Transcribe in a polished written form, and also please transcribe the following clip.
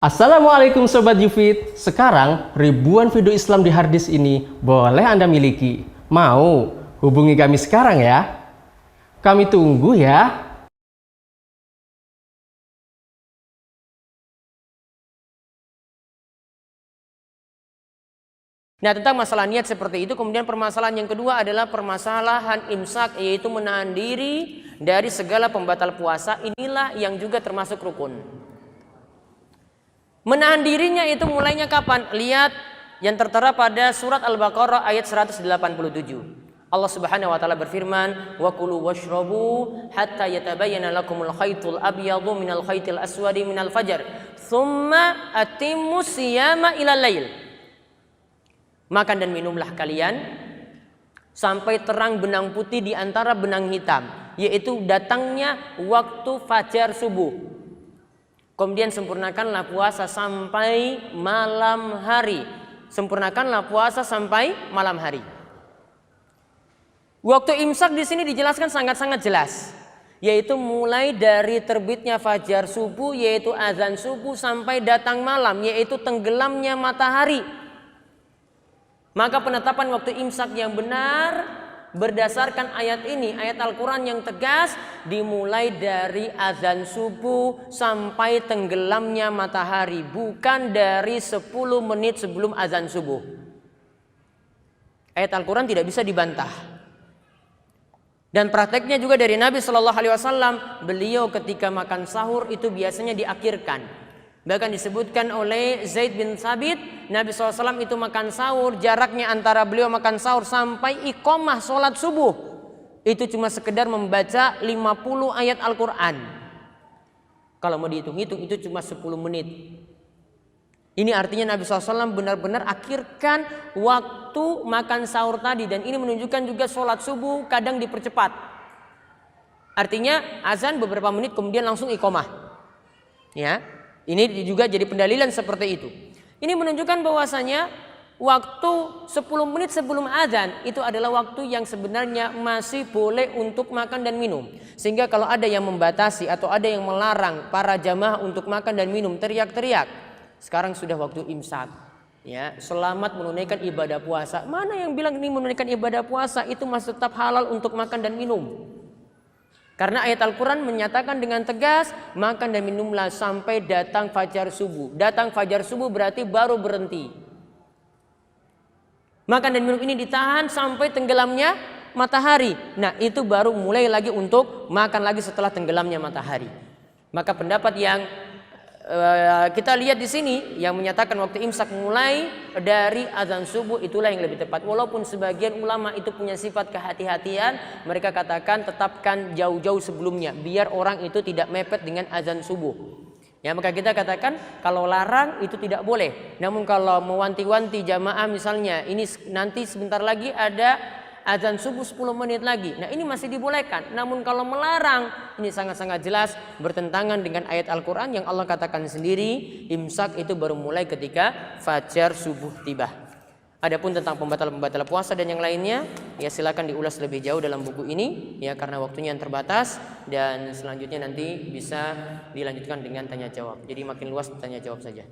Assalamualaikum Sobat Yufid. Sekarang ribuan video Islam di harddisk ini boleh Anda miliki. Mau? Hubungi kami sekarang ya. Kami tunggu ya. Nah, tentang masalah niat seperti itu, kemudian permasalahan yang kedua adalah permasalahan imsak, yaitu menahan diri dari segala pembatal puasa. Inilah yang juga termasuk rukun. Menahan dirinya itu mulainya kapan? Lihat yang tertera pada surat Al-Baqarah ayat 187. Allah Subhanahu wa taala berfirman, "Wa kulu washrabu hatta yatabayyana lakumul khaytul abyadu minal khaytil aswadi minal fajar, tsumma atimmus siyama ilal lail." Makan dan minumlah kalian sampai terang benang putih di antara benang hitam, yaitu datangnya waktu fajar subuh. Kemudian sempurnakanlah puasa sampai malam hari. Sempurnakanlah puasa sampai malam hari. Waktu imsak di sini dijelaskan sangat-sangat jelas, yaitu mulai dari terbitnya fajar subuh, yaitu azan subuh, sampai datang malam, yaitu tenggelamnya matahari. Maka penetapan waktu imsak yang benar berdasarkan ayat ini, ayat Al-Quran yang tegas, dimulai dari azan subuh sampai tenggelamnya matahari, bukan dari 10 menit sebelum azan subuh. Ayat Al-Quran tidak bisa dibantah. Dan prakteknya juga dari Nabi Shallallahu Alaihi Wasallam, beliau ketika makan sahur itu biasanya diakhirkan. Bahkan disebutkan oleh Zaid bin Thabit, Nabi SAW itu makan sahur, jaraknya antara beliau makan sahur sampai iqamah sholat subuh itu cuma sekedar membaca 50 ayat Al-Quran. Kalau mau dihitung-hitung itu cuma 10 menit. Ini artinya Nabi SAW benar-benar akhirkan waktu makan sahur tadi. Dan ini menunjukkan juga sholat subuh kadang dipercepat. Artinya azan beberapa menit kemudian langsung iqamah. Ya. Ini juga jadi pendalilan seperti itu. Ini menunjukkan bahwasanya waktu 10 menit sebelum azan itu adalah waktu yang sebenarnya masih boleh untuk makan dan minum. Sehingga kalau ada yang membatasi atau ada yang melarang para jamaah untuk makan dan minum, teriak-teriak, sekarang sudah waktu imsak. Ya, selamat menunaikan ibadah puasa. Mana yang bilang ini menunaikan ibadah puasa itu masih tetap halal untuk makan dan minum? Karena ayat Al-Quran menyatakan dengan tegas, makan dan minumlah sampai datang fajar subuh. Datang fajar subuh berarti baru berhenti. Makan dan minum ini ditahan sampai tenggelamnya matahari. Nah, itu baru mulai lagi untuk makan lagi setelah tenggelamnya matahari. Maka pendapat yang kita lihat di sini yang menyatakan waktu imsak mulai dari azan subuh itulah yang lebih tepat. Walaupun sebagian ulama itu punya sifat kehati-hatian, mereka katakan tetapkan jauh-jauh sebelumnya biar orang itu tidak mepet dengan azan subuh. Ya, maka kita katakan kalau larang itu tidak boleh. Namun kalau mewanti-wanti jamaah misalnya, ini nanti sebentar lagi ada azan subuh 10 menit lagi. Nah, ini masih dibolehkan. Namun kalau melarang, ini sangat-sangat jelas bertentangan dengan ayat Al-Quran yang Allah katakan sendiri, imsak itu baru mulai ketika fajar subuh tiba. Adapun tentang pembatal-pembatal puasa dan yang lainnya, ya silakan diulas lebih jauh dalam buku ini, ya karena waktunya yang terbatas dan selanjutnya nanti bisa dilanjutkan dengan tanya jawab. Jadi makin luas tanya jawab saja.